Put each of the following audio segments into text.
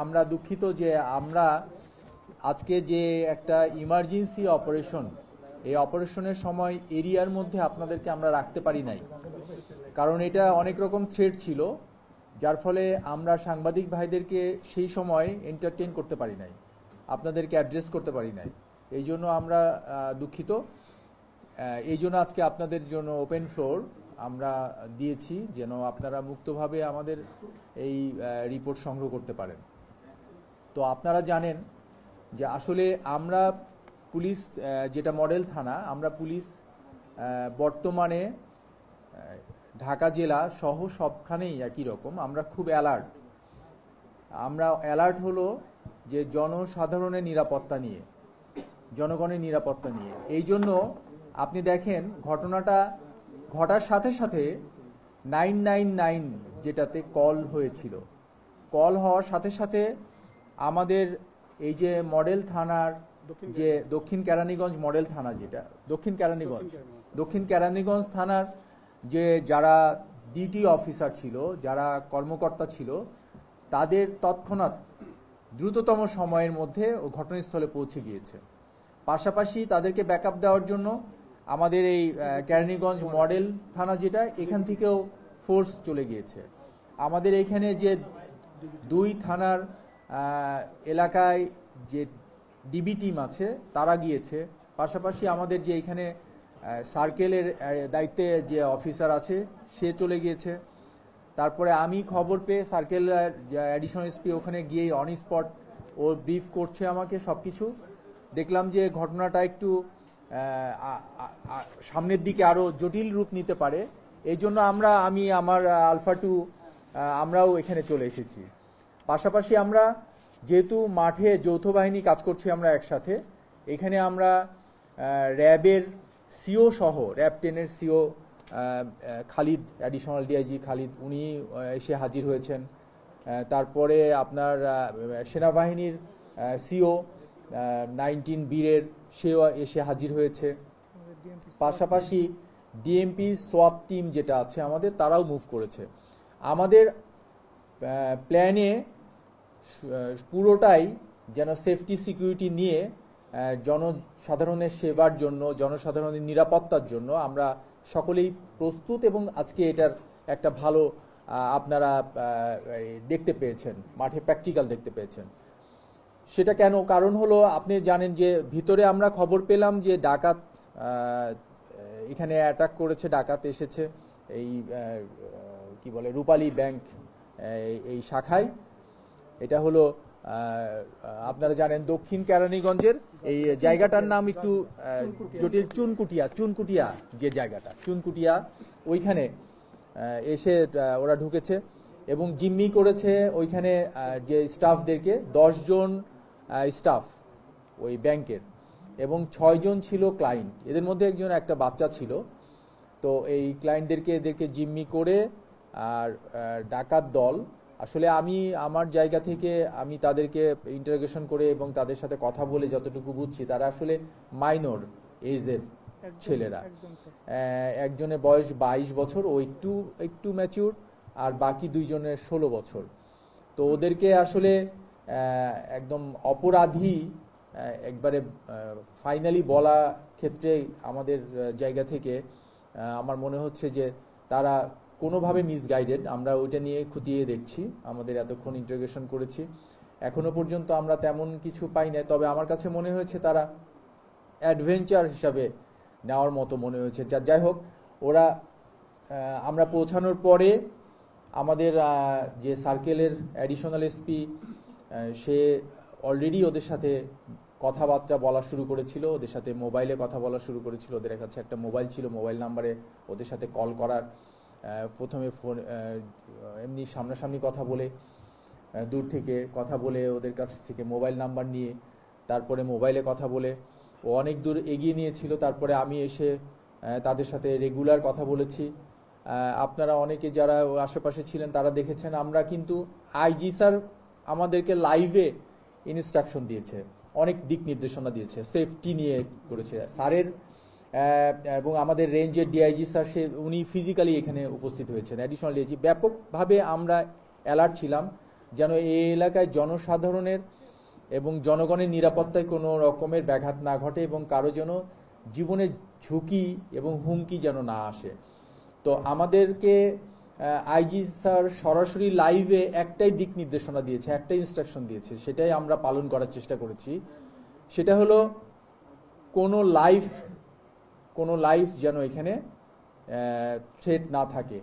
আমরা দুঃখিত যে আমরা আজকে যে একটা ইমার্জেন্সি অপারেশন, এই অপারেশনের সময় এরিয়ার মধ্যে আপনাদেরকে আমরা রাখতে পারি নাই, কারণ এটা অনেক রকম থ্রেট ছিল, যার ফলে আমরা সাংবাদিক ভাইদেরকে সেই সময় এন্টারটেইন করতে পারি নাই, আপনাদেরকে অ্যাড্রেস করতে পারি নাই। এই জন্য আমরা দুঃখিত। এই জন্য আজকে আপনাদের জন্য ওপেন ফ্লোর আমরা দিয়েছি, যেন আপনারা মুক্তভাবে আমাদের এই রিপোর্ট সংগ্রহ করতে পারেন। তো আপনারা জানেন যে আসলে আমরা পুলিশ, যেটা মডেল থানা, আমরা পুলিশ বর্তমানে ঢাকা জেলা সহ সবখানেই একই রকম, আমরা খুব অ্যালার্ট। আমরা অ্যালার্ট হলো যে জনসাধারণের নিরাপত্তা নিয়ে, জনগণের নিরাপত্তা নিয়ে। এই জন্য আপনি দেখেন ঘটনাটা ঘটার সাথে সাথে 999 যেটাতে কল হয়েছিল, কল হওয়ার সাথে সাথে আমাদের এই যে মডেল থানার যে দক্ষিণ কেরানীগঞ্জ মডেল থানা, যেটা দক্ষিণ কেরানীগঞ্জ থানার যে যারা ডিটি অফিসার ছিল, যারা কর্মকর্তা ছিল, তাদের তৎক্ষণাৎ দ্রুততম সময়ের মধ্যে ঘটনাস্থলে পৌঁছে গিয়েছে। পাশাপাশি তাদেরকে ব্যাকআপ দেওয়ার জন্য আমাদের এই কেরানীগঞ্জ মডেল থানা যেটা, এখান থেকেও ফোর্স চলে গিয়েছে। আমাদের এখানে যে দুই থানার এলাকায় যে ডিবি টিম আছে তারা গিয়েছে, পাশাপাশি আমাদের যে এখানে সার্কেলের দায়িত্বে যে অফিসার আছে সে চলে গিয়েছে। তারপরে আমি খবর পেয়ে সার্কেল অ্যাডিশনাল এসপি ওখানে গিয়ে অন স্পট ও ব্রিফ করছে আমাকে সব কিছু। দেখলাম যে ঘটনাটা একটু সামনের দিকে আরও জটিল রূপ নিতে পারে, এই জন্য আমি আমার আলফা 2 আমরাও এখানে চলে এসেছি। পাশাপাশি আমরা যেহেতু মাঠে যৌথ বাহিনী কাজ করছি আমরা একসাথে, এখানে আমরা র্যাবের সিও সহ, র্যাব 10-এর CO Khalid, additional DIG Khalid, উনি এসে হাজির হয়েছেন। তারপরে আপনার সেনাবাহিনীর সিও 19 বীরের সেও এসে হাজির হয়েছে। পাশাপাশি ডিএমপি সোয়াপ টিম যেটা আছে আমাদের, তারাও মুভ করেছে। আমাদের প্ল্যানে পুরোটাই যেন সেফটি সিকিউরিটি নিয়ে জনসাধারণের সেবার জন্য, জনসাধারণের নিরাপত্তার জন্য আমরা সকলেই প্রস্তুত, এবং আজকে এটার একটা ভালো আপনারা দেখতে পেয়েছেন, মাঠে প্র্যাকটিক্যাল দেখতে পেয়েছেন। সেটা কেন? কারণ হলো আপনি জানেন যে ভিতরে আমরা খবর পেলাম যে ডাকাত এখানে অ্যাটাক করেছে, ডাকাত এসেছে এই কি বলে রূপালী ব্যাংক এই শাখায়। এটা হলো আপনারা জানেন দক্ষিণ কেরানীগঞ্জের এই জায়গাটার নাম একটু জটিল, চুনকুটিয়া যে জায়গাটা, চুনকুটিয়া, ওইখানে এসে ওরা ঢুকেছে এবং জিম্মি করেছে ওইখানে যে স্টাফদেরকে, 10 জন স্টাফ ওই ব্যাংকের, এবং 6 জন ছিল ক্লায়েন্ট, এদের মধ্যে একজন একটা বাচ্চা ছিল। তো এই ক্লায়েন্টদেরকে জিম্মি করে আর ডাকাত দল, আসলে আমি আমার জায়গা থেকে আমি তাদেরকে ইন্টারোগেশন করে এবং তাদের সাথে কথা বলে যতটুকু বুঝছি, তারা আসলে মাইনর এজের ছেলেরা। একজনের বয়স 22 বছর, ও একটু ম্যাচিউর, আর বাকি 2 জনের 16 বছর। তো ওদেরকে আসলে একদম অপরাধী একবারে ফাইনালি বলা ক্ষেত্রে আমাদের জায়গা থেকে আমার মনে হচ্ছে যে তারা কোনোভাবে মিসগাইডেড। আমরা ওইটা নিয়ে খুঁটিয়ে দেখছি, আমাদের এতক্ষণ ইন্টারোগেশন করেছি, এখনো পর্যন্ত আমরা তেমন কিছু পাই না। তবে আমার কাছে মনে হয়েছে তারা অ্যাডভেঞ্চার হিসাবে নেওয়ার মতো মনে হয়েছে। যাই হোক, ওরা আমরা পৌঁছানোর পরে আমাদের যে সার্কেলের অ্যাডিশনাল এসপি, সে অলরেডি ওদের সাথে কথাবার্তা বলা শুরু করেছিল, ওদের সাথে মোবাইলে কথা বলা শুরু করেছিল। ওদের কাছে একটা মোবাইল ছিল, মোবাইল নাম্বারে ওদের সাথে কল করার, প্রথমে ফোন এমনি সামনাসামনি কথা বলে, দূর থেকে কথা বলে, ওদের কাছ থেকে মোবাইল নাম্বার নিয়ে, তারপরে মোবাইলে কথা বলে ও অনেক দূর এগিয়ে নিয়েছিল। তারপরে আমি এসে তাদের সাথে রেগুলার কথা বলেছি। আপনারা অনেকে যারা আশেপাশে ছিলেন তারা দেখেছেন, আমরা কিন্তু আইজি স্যার আমাদেরকে লাইভে ইনস্ট্রাকশন দিয়েছে, অনেক দিক নির্দেশনা দিয়েছে, সেফটি নিয়ে করেছে স্যারের, এবং আমাদের রেঞ্জের ডিআইজি স্যার উনি ফিজিক্যালি এখানে উপস্থিত হয়েছেন, অ্যাডিশনাল ডিআইজি। ব্যাপকভাবে আমরা অ্যালার্ট ছিলাম যেন এই এলাকায় জনসাধারণের এবং জনগণের নিরাপত্তায় কোনো রকমের ব্যাঘাত না ঘটে এবং কারো যেন জীবনের ঝুঁকি এবং হুমকি যেন না আসে। তো আমাদেরকে আইজি স্যার সরাসরি লাইভে একটাই দিক নির্দেশনা দিয়েছে, একটাই ইনস্ট্রাকশন দিয়েছে, সেটাই আমরা পালন করার চেষ্টা করেছি। সেটা হলো কোনো লাইফ যেন এখানে থ্রেট না থাকে,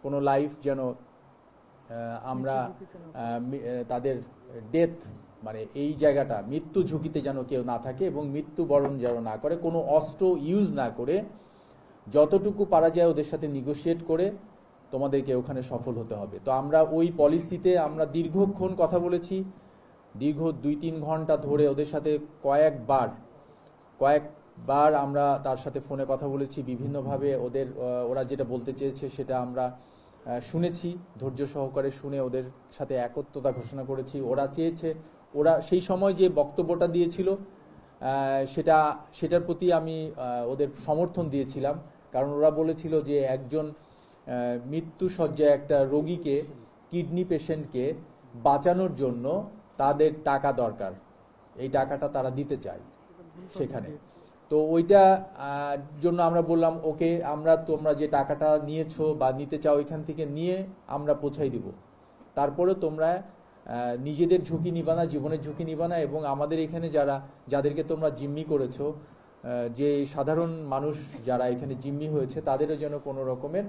কোনো লাইফ যেন আমরা তাদের ডেথ মানে এই জায়গাটা মৃত্যু ঝুঁকিতে যেন কেউ না থাকে এবং মৃত্যুবরণ যেন না করে, কোনো অস্ত্র ইউজ না করে যতটুকু পারা যায় ওদের সাথে নেগোশিয়েট করে তোমাদেরকে ওখানে সফল হতে হবে। তো আমরা ওই পলিসিতে আমরা দীর্ঘক্ষণ কথা বলেছি, দীর্ঘ 2-3 ঘন্টা ধরে ওদের সাথে কয়েকবার আমরা তার সাথে ফোনে কথা বলেছি, বিভিন্নভাবে ওরা যেটা বলতে চেয়েছে সেটা আমরা শুনেছি, ধৈর্য সহকারে শুনে ওদের সাথে একত্রতা ঘোষণা করেছি। ওরা সেই সময় যে বক্তব্যটা দিয়েছিল সেটার প্রতি আমি ওদের সমর্থন দিয়েছিলাম, কারণ ওরা বলেছিল যে একজন মৃত্যুসজ্জায় একটা রোগীকে, কিডনি পেশেন্টকে বাঁচানোর জন্য তাদের টাকা দরকার, এই টাকাটা তারা দিতে চায় সেখানে। তো ওইটা জন্য আমরা বললাম ওকে, তোমরা যে টাকাটা নিয়েছো বা নিতে চাও এখান থেকে নিয়ে আমরা পৌঁছাই দিব, তারপরে তোমরা নিজেদের ঝুঁকি নিবা না, জীবনের ঝুঁকি নিবা না, এবং আমাদের এখানে যাদেরকে তোমরা জিম্মি করেছো, যে সাধারণ মানুষ যারা এখানে জিম্মি হয়েছে তাদেরও যেন কোনো রকমের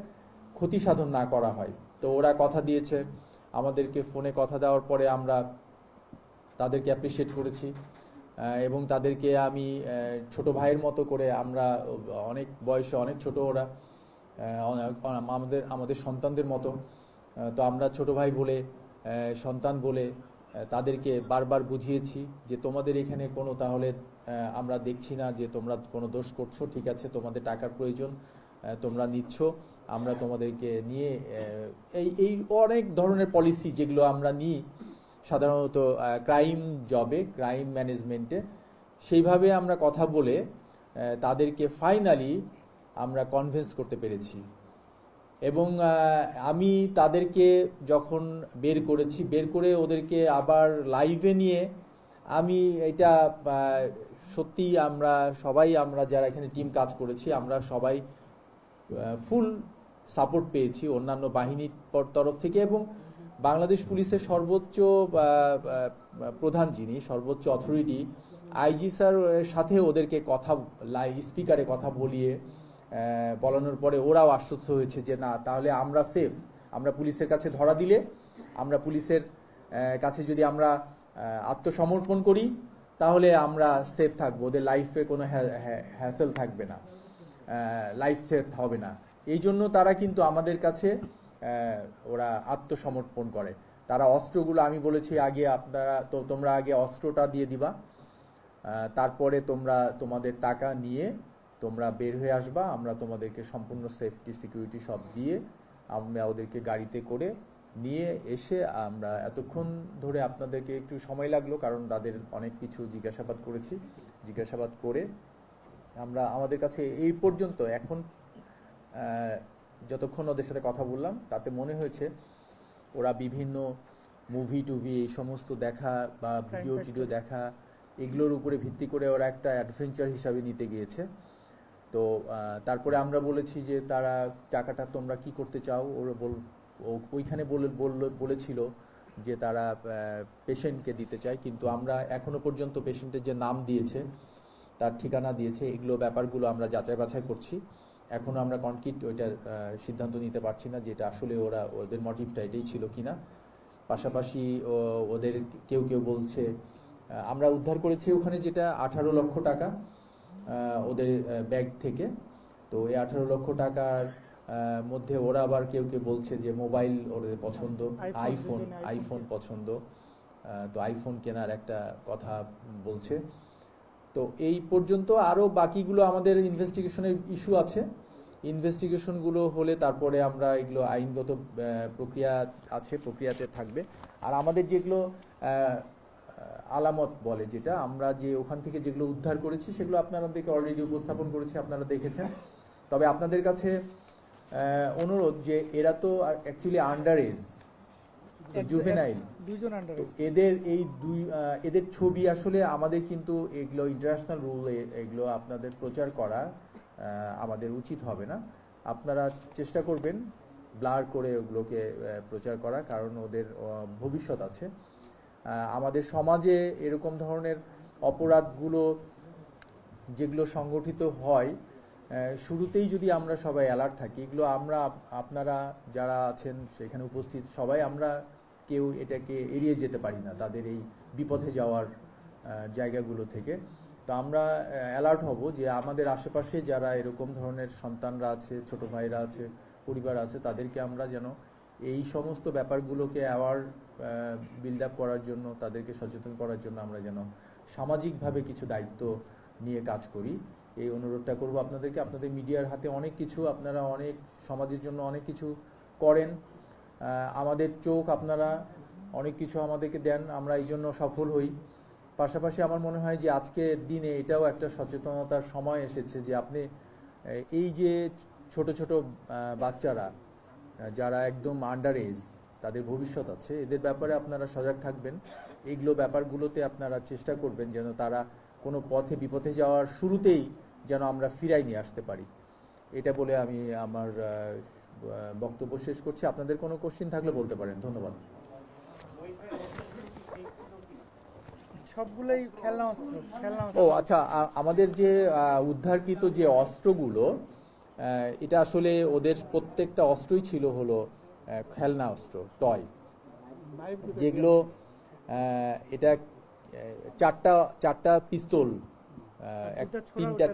ক্ষতি সাধন না করা হয়। তো ওরা কথা দিয়েছে, আমাদেরকে ফোনে কথা দেওয়ার পরে আমরা তাদেরকে অ্যাপ্রিসিয়েট করেছি এবং তাদেরকে আমি ছোট ভাইয়ের মতো করে, আমরা অনেক বয়সে অনেক ছোট, ওরা আমাদের সন্তানদের মতো, তো আমরা ছোট ভাই বলে, সন্তান বলে তাদেরকে বারবার বুঝিয়েছি যে তোমাদের এখানে কোনো, তাহলে আমরা দেখছি না যে তোমরা কোনো দোষ করছো, ঠিক আছে, তোমাদের টাকার প্রয়োজন, তোমরা নিচ্ছ, আমরা তোমাদেরকে নিয়ে এই অনেক ধরনের পলিসি যেগুলো আমরা নিই সাধারণত ক্রাইম ম্যানেজমেন্টে, সেইভাবে আমরা কথা বলে তাদেরকে ফাইনালি আমরা কনভিন্স করতে পেরেছি। এবং আমি তাদেরকে যখন বের করে ওদেরকে আবার লাইভে নিয়ে আমি এটা সত্যি আমরা যারা এখানে টিম কাজ করেছি আমরা সবাই ফুল সাপোর্ট পেয়েছি অন্যান্য বাহিনীর তরফ থেকে, এবং বাংলাদেশ পুলিশের সর্বোচ্চ প্রধান যিনি, সর্বোচ্চ অথরিটি আইজি স্যার সাথে ওদেরকে স্পিকারে কথা বলানোর পরে ওরাও আশ্বস্ত হয়েছে যে না, তাহলে আমরা সেফ, আমরা পুলিশের কাছে ধরা দিলে, আমরা পুলিশের কাছে যদি আমরা আত্মসমর্পণ করি তাহলে আমরা সেফ থাকবো, ওদের লাইফে কোনো হ্যাসেল থাকবে না, লাইফ থ্রেট হবে না। এই জন্য তারা কিন্তু আমাদের কাছে ওরা আত্মসমর্পণ করে। তারা অস্ত্রগুলো, আমি বলেছি আগে তোমরা আগে অস্ত্রটা দিয়ে দিবা, তারপরে তোমাদের টাকা নিয়ে তোমরা বের হয়ে আসবা, আমরা তোমাদেরকে সম্পূর্ণ সেফটি সিকিউরিটি সব দিয়ে আমরা ওদেরকে গাড়িতে করে নিয়ে এসে, আমরা এতক্ষণ ধরে আপনাদেরকে একটু সময় লাগলো কারণ তাদের অনেক কিছু জিজ্ঞাসাবাদ করে আমাদের কাছে এই পর্যন্ত এখন যতক্ষণ ওদের সাথে কথা বললাম তাতে মনে হয়েছে ওরা বিভিন্ন মুভি এই সমস্ত দেখা বা ভিডিও দেখা, এগুলোর উপরে ভিত্তি করে ওরা একটা অ্যাডভেঞ্চার হিসাবে নিতে গিয়েছে। তো তারপরে আমরা বলেছি যে তারা টাকাটা তোমরা কি করতে চাও, ওরা ওইখানে বলেছিল যে তারা পেশেন্টকে দিতে চায়, কিন্তু আমরা এখনো পর্যন্ত পেশেন্টের যে নাম দিয়েছে, তার ঠিকানা দিয়েছে, এগুলো ব্যাপারগুলো আমরা যাচাই বাছাই করছি। এখনো আমরা কনক্রিট ওইটার সিদ্ধান্ত নিতে পারছি না যে এটা আসলে ওদের মোটিভটা এটাই ছিল কিনা। পাশাপাশি ওদের কেউ বলছে, আমরা উদ্ধার করেছি ওখানে যেটা 18 লক্ষ টাকা ওদের ব্যাগ থেকে, তো এই 18 লক্ষ টাকার মধ্যে ওরা আবার কেউ বলছে যে মোবাইল ওদের পছন্দ, আইফোন পছন্দ, তো আইফোন কেনার একটা কথা বলছে। তো এই পর্যন্ত, আরও বাকিগুলো আমাদের ইনভেস্টিগেশনের ইস্যু আছে, ইনভেস্টিগেশনগুলো হলে তারপরে আমরা এগুলো আইনগত প্রক্রিয়াতে থাকবে। আর আমাদের যেগুলো আলামত বলে, যেটা আমরা যে ওখান থেকে যেগুলো উদ্ধার করেছি সেগুলো আপনাদেরকে অলরেডি উপস্থাপন করেছি, আপনারা দেখেছেন। তবে আপনাদের কাছে অনুরোধ যে এরা তো অ্যাকচুয়ালি আন্ডার এজ, জুভেনাইল দুইজন আন্ডার এজ। এদের এই এদের ছবি আসলে আমাদের কিন্তু এগুলো ইন্টারন্যাশনাল রুল, এগুলো আপনাদের প্রচার করা আমাদের উচিত হবে না। আপনারা চেষ্টা করবেন ব্লার করে ওগুলোকে প্রচার করা, কারণ ওদের ভবিষ্যৎ আছে। আমাদের সমাজে এরকম ধরনের অপরাধগুলো যেগুলো সংগঠিত হয়, শুরুতেই যদি আমরা সবাই অ্যালার্ট থাকি, এগুলো আমরা আপনারা যারা আছেন সেখানে উপস্থিত সবাই আমরা কেউ এটাকে এড়িয়ে যেতে পারি না, তাদের এই বিপথে যাওয়ার জায়গাগুলো থেকে। তো আমরা অ্যালার্ট হব যে আমাদের আশেপাশে যারা এরকম ধরনের সন্তানরা আছে, ছোট ভাইরা আছে, পরিবার আছে, তাদেরকে আমরা যেন এই সমস্ত ব্যাপারগুলোকে বিল্ড আপ করার জন্য, তাদেরকে সচেতন করার জন্য আমরা যেন সামাজিকভাবে কিছু দায়িত্ব নিয়ে কাজ করি, এই অনুরোধটা করব আপনাদেরকে। আপনাদের মিডিয়ার হাতে অনেক কিছু, আপনারা অনেক সমাজের জন্য অনেক কিছু করেন, আমাদের চোখ আপনারা অনেক কিছু আমাদেরকে দেন, আমরা এই জন্য সফল হই। পাশাপাশি আমার মনে হয় যে আজকের দিনে এটাও একটা সচেতনতার সময় এসেছে যে আপনি এই যে ছোট ছোট বাচ্চারা যারা একদম আন্ডার এজ, তাদের ভবিষ্যৎ আছে, এদের ব্যাপারে আপনারা সজাগ থাকবেন। এইগুলো ব্যাপারগুলোতে আপনারা চেষ্টা করবেন যেন তারা কোনো পথে বিপথে যাওয়ার শুরুতেই যেন আমরা ফিরাই নিয়ে আসতে পারি। এটা বলে আমি আমার বক্তব্য শেষ করছি। আপনাদের কোনো কোশ্চেন থাকলে বলতে পারেন। ধন্যবাদ। সবগুলোই খেলনা অস্ত্র। ও আচ্ছা, আমাদের যে উদ্ধারকৃত যে অস্ত্রগুলো, এটা আসলে ওদের প্রত্যেকটা অস্ত্রই ছিল হলো খেলনা অস্ত্র, টয়, যেগুলো এটা চারটা পিস্তল,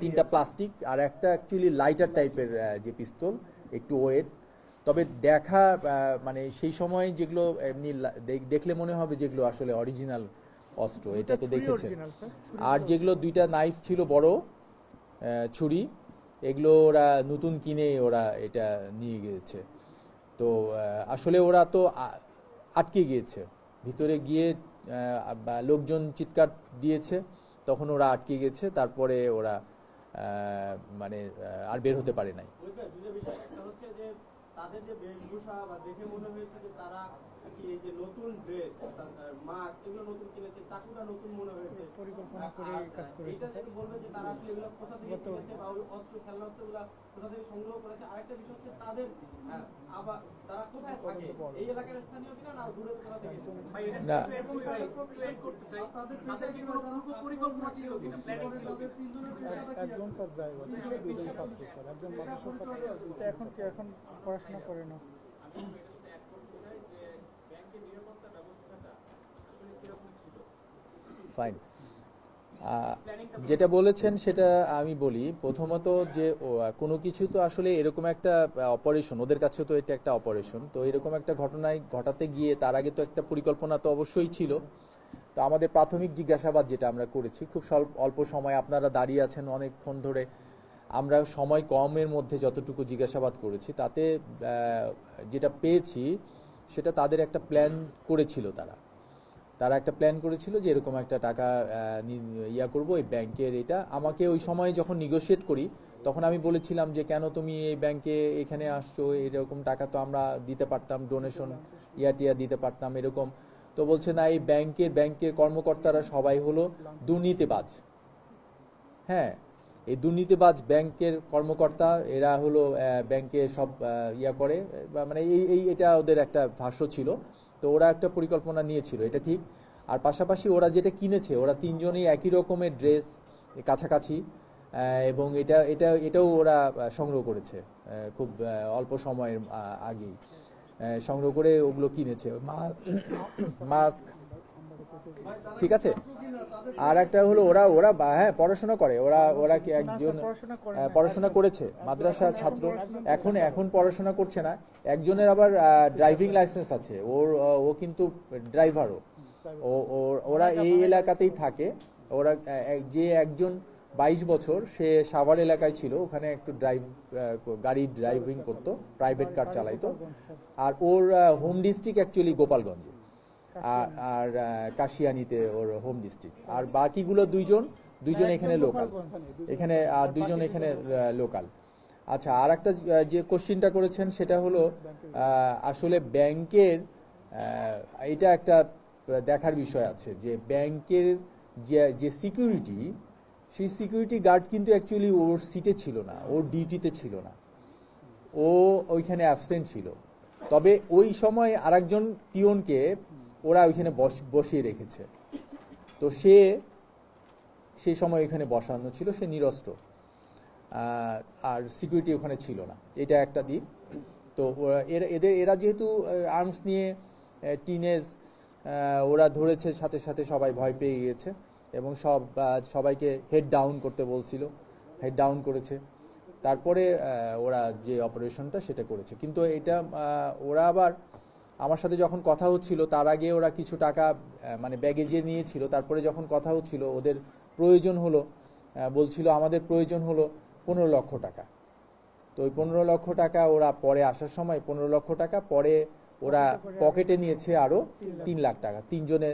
তিনটা প্লাস্টিক আর একটা অ্যাকচুয়ালি লাইটার টাইপের যে পিস্তল, একটু ওয়েট। তবে দেখা মানে সেই সময় যেগুলো এমনি দেখলে মনে হবে যেগুলো আসলে অরিজিনাল অস্ত্র, এটা তো দেখেছেন। আর যেগুলো দুইটা নাইফ ছিল, বড় ছুরি, এগুলো ওরা নতুন কিনে ওরা এটা নিয়ে গিয়েছে। তো আসলে ওরা তো আটকে গিয়েছে ভিতরে গিয়ে, লোকজন চিৎকার দিয়েছে, তখন ওরা আটকে গেছে, তারপরে ওরা মানে আর বের হতে পারে নাই। তাদের যে বেশভূষা বা দেখে মনে হয়েছে যে তারা কি এই যে নতুন ড্রেস, মাস্ক এগুলো নতুন কিনেছে, চাকুটা নতুন মনে হয়েছে, পরিকল্পনা করে কাজ করেছে। এটা বলবে যে তারা আসলে এগুলো কোথা থেকে কিনেছে বা অস্ত্র খেলনা অস্ত্রগুলো কোথা থেকে সংগ্রহ করেছে। আরেকটা বিষয় হচ্ছে তাদের আবার তারা কোথায় থাকে, এই এলাকার স্থানীয় কিনা না দূরে কোথা থেকে। না, পরিকল্পনা ছিল কিনা, প্ল্যানিং ছিল একজন স্যার ড্রাইভার, দুজন ছাত্র স্যার, একজন মাদ্রাসা ছাত্র, এখন পড়াশোনা করে না। ফাইন, যেটা বলেছেন সেটা আমি বলি। প্রথমত যে কোনো কিছু তো আসলে এরকম একটা অপারেশন, ওদের কাছে তো এটা একটা অপারেশন, তো এরকম একটা ঘটনায় ঘটাতে গিয়ে তার আগে তো একটা পরিকল্পনা তো অবশ্যই ছিল। তো আমাদের প্রাথমিক জিজ্ঞাসাবাদ যেটা আমরা করেছি, খুব অল্প সময়, আপনারা দাঁড়িয়ে আছেন অনেকক্ষণ ধরে, আমরা সময় কমের মধ্যে যতটুকু জিজ্ঞাসাবাদ করেছি তাতে যেটা পেয়েছি সেটা তাদের একটা প্ল্যান করেছিল। তারা একটা প্ল্যান করেছিল যে এরকম একটা টাকা করব এই ব্যাংকের। এটা আমাকে ওই সময় যখন নিগোশিয়েট করি তখন আমি বলেছিলাম যে কেন তুমি এই ব্যাংকে এখানে আসছো, এরকম টাকা তো আমরা দিতে পারতাম, ডোনেশন টিয়া দিতে পারতাম এরকম। তো বলছে না, এই ব্যাংকের কর্মকর্তারা সবাই হলো দুর্নীতিবাজ। হ্যাঁ, এই দুর্নীতিবাজ ব্যাংকের কর্মকর্তা, এরা হলো ব্যাংকে সব করে, মানে এটা ওদের একটা ভাষ্য ছিল। তো ওরা একটা পরিকল্পনা নিয়েছিল, এটা ঠিক। আর পাশাপাশি ওরা যেটা কিনেছে, ওরা তিনজনই একই রকমের ড্রেস, কাছাকাছি, এবং এটাও ওরা সংগ্রহ করেছে খুব অল্প সময়ের আগেই সংগ্রহ করে ওগুলো কিনেছে, মাস্ক, ঠিক আছে। আর একটা হলো ওরা হ্যাঁ পড়াশোনা করে, ওরা কি একজন পড়াশোনা করেছে, মাদ্রাসার ছাত্র, এখন পড়াশোনা করছে না। একজনের আবার ড্রাইভিং লাইসেন্স আছে, ও কিন্তু ড্রাইভারও, ওরা এই এলাকাতেই থাকে। ওরা যে একজন 22 বছর, সে সাভার এলাকায় ছিল, ওখানে একটু গাড়ি ড্রাইভিং করতো, প্রাইভেট কার চালাইতো। আর ওর হোম ডিস্ট্রিক্ট অ্যাকচুয়ালি গোপালগঞ্জে, আর কাশিয়ানিতে ওর হোম ডিস্ট্রিক্ট। আর বাকিগুলো দুইজন এখানে লোকাল, আর দুইজন এখানে লোকাল। আচ্ছা, আর একটা যে কোশ্চিনটা করেছেন সেটা হলো আসলে ব্যাংকের এটা একটা দেখার বিষয় আছে যে ব্যাংকের যে সিকিউরিটি, সেই সিকিউরিটি গার্ড কিন্তু অ্যাকচুয়ালি ওর সিটে ছিল না, ওর ডিউটিতে ছিল না, ও ওইখানে অ্যাবসেন্ট ছিল। তবে ওই সময় আরেকজন পিয়নকে ওরা ওইখানে বসিয়ে রেখেছে, তো সেই সময় ওইখানে বসানো ছিল, সে নিরস্ত্র, আর সিকিউরিটি ওখানে ছিল না, এটা একটা দিক। তো এরা যেহেতু আর্মস নিয়ে টিনেজ, ওরা ধরেছে, সাথে সাথে সবাই ভয় পেয়ে গিয়েছে এবং সবাইকে হেড ডাউন করতে বলছিল, হেড ডাউন করেছে। তারপরে ওরা যে অপারেশনটা সেটা করেছে। কিন্তু এটা ওরা আবার আমার সাথে যখন কথা হচ্ছিল, তার আগে ওরা কিছু টাকা মানে ব্যাগে যে নিয়েছিল, তারপরে যখন কথা হচ্ছিল ওদের প্রয়োজন হলো, বলছিল আমাদের প্রয়োজন হলো 15 লক্ষ টাকা। তো ওই 15 লক্ষ টাকা ওরা পরে আসার সময় 15 লক্ষ টাকা পরে ওরা পকেটে নিয়েছে আরো 3 লাখ টাকা, তিনজনে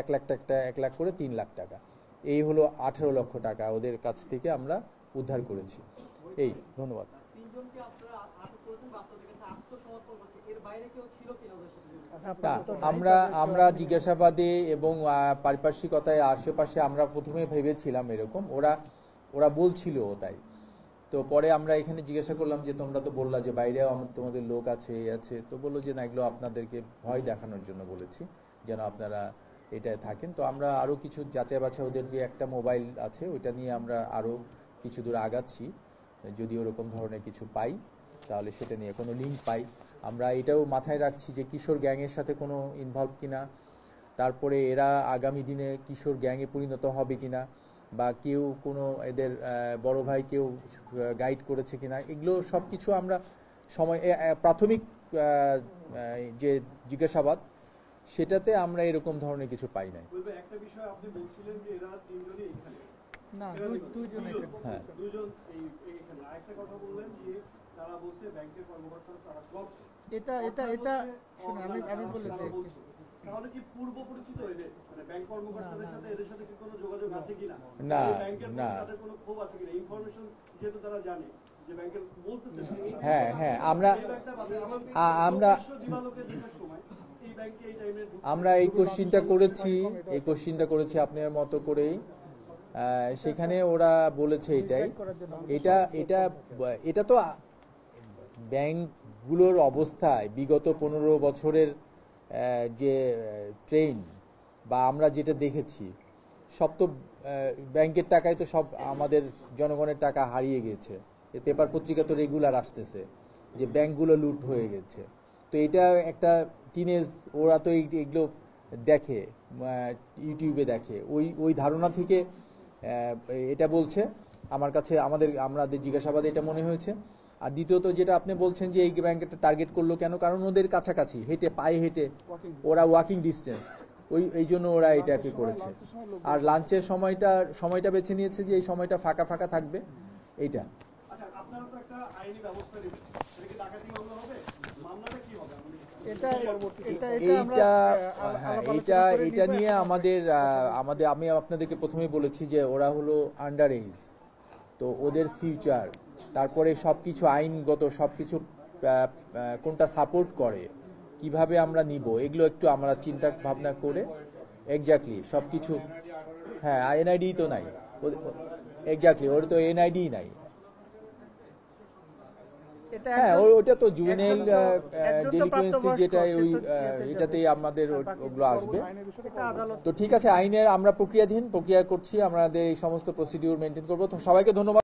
1 লাখ টাকা, 1 লাখ করে 3 লাখ টাকা। এই হলো 18 লক্ষ টাকা ওদের কাছ থেকে আমরা উদ্ধার করেছি। এই ধন্যবাদ। তিনজনকে আপনারা আটক করেছেন বা আপনাদের কাছে আত্মসমর্পণ করছে, এর বাইরে কেউ ছিল কিনা ওদের সাথে? না, আমরা জিজ্ঞাসাবাদে এবং পারিপার্শ্বিকতায় আশেপাশে আমরা প্রথমে ভেবেছিলাম এরকম, ওরা বলছিল তাই। তো পরে আমরা এখানে জিজ্ঞাসা করলাম যে তোমরা তো বললা যে বাইরেও তোমাদের লোক আছে, এই আছে, তো বললো যে না, এগুলো আপনাদেরকে ভয় দেখানোর জন্য বলেছি, যেন আপনারা এটায় থাকেন। তো আমরা আরো কিছু যাচাই বাছাই, ওদের যে একটা মোবাইল আছে ওইটা নিয়ে আমরা আরো কিছু দূর আগাচ্ছি, যদি ওরকম ধরনের কিছু পাই তাহলে সেটা নিয়ে কোনো লিঙ্ক পাই। আমরা এটাও মাথায় রাখছি যে কিশোর গ্যাংয়ের সাথে কোনো ইনভলভ কিনা, তারপরে এরা আগামী দিনে কিশোর গ্যাংয়ে পরিণত হবে কিনা, বা কেউ কোনো এদের বড় ভাই কেউ গাইড করেছে কিনা, এগুলো সব কিছু আমরা প্রাথমিক যে জিজ্ঞাসাবাদ সেটাতে আমরা এরকম ধরনের কিছু পাই নাই। একটা বিষয় আপনি বলছিলেন যে এরা তিনজনই এখানে, না দুইজন হ্যাঁ, দুইজন এখানে। আরেকটা কথা বললেন যে তারা বলছে ব্যাংকের কর্মকর্তারা তারা করছে, এটা শুনুন, আমি বলেছি তাহলে কি পূর্ব পরিচিত এদের, মানে ব্যাংক কর্মকর্তাদের সাথে এদের সাথে কি কোনো যোগাযোগ আছে কিনা, না ব্যাংকের না, তাদের কোনো ক্ষোভ আছে কিনা, ইনফরমেশন যেহেতু তারা জানে যে ব্যাংকের বলতেছে। হ্যাঁ হ্যাঁ, আমরা এই কোশ্চিনটা করেছি আপনার মতো করেই। সেখানে ওরা বলেছে এটা তো ব্যাংকগুলোর অবস্থায় বিগত 15 বছরের যে ট্রেন বা আমরা যেটা দেখেছি, সব তো ব্যাংকের টাকায় তো সব আমাদের জনগণের টাকা হারিয়ে গেছে। পেপার পত্রিকা তো রেগুলার আসতেছে যে ব্যাংকগুলো লুট হয়ে গেছে। তো এটা একটা টিনেজ, ওরা তো এগুলো দেখে, ইউটিউবে দেখে, ওই ধারণা থেকে এটা বলছে। আমার কাছে আমাদের জিজ্ঞাসাবাদে এটা মনে হয়েছে। আর দ্বিতীয়ত যেটা আপনি বলছেন যে এই ব্যাংকটা টার্গেট করলো কেন, কারণ ওদের কাছাকাছি পায়ে হেঁটে ওরা ওয়াকিং ডিস্টেন্স, এই জন্য ওরা এটাকে করেছে। আর লাঞ্চের সময়টা বেছে নিয়েছে যে এই সময়টা ফাঁকা ফাঁকা থাকবে এইটা। এটা নিয়ে আমি আপনাদেরকে প্রথমেই বলেছি যে ওরা হলো আন্ডার এজ, তো ওদের ফিউচার, তারপরে সবকিছু আইনগত সবকিছু কোনটা সাপোর্ট করে, কিভাবে আমরা নিব, এগুলো একটু আমরা চিন্তা ভাবনা করে এক্স্যাক্টলি সবকিছু। হ্যাঁ, এনআইডি তো নাই, এক্স্যাক্টলি ওর তো এনআইডি নাই। হ্যাঁ, ওটা তো জুভেনাইল ডেলিকুয়েন্সি, যেটা এটাতেই আমাদের ওগুলো আসবে। তো ঠিক আছে, আইনের আমরা প্রক্রিয়া করছি, আমাদের এই সমস্ত প্রসিডিউর মেনটেন করবো। তো সবাইকে ধন্যবাদ।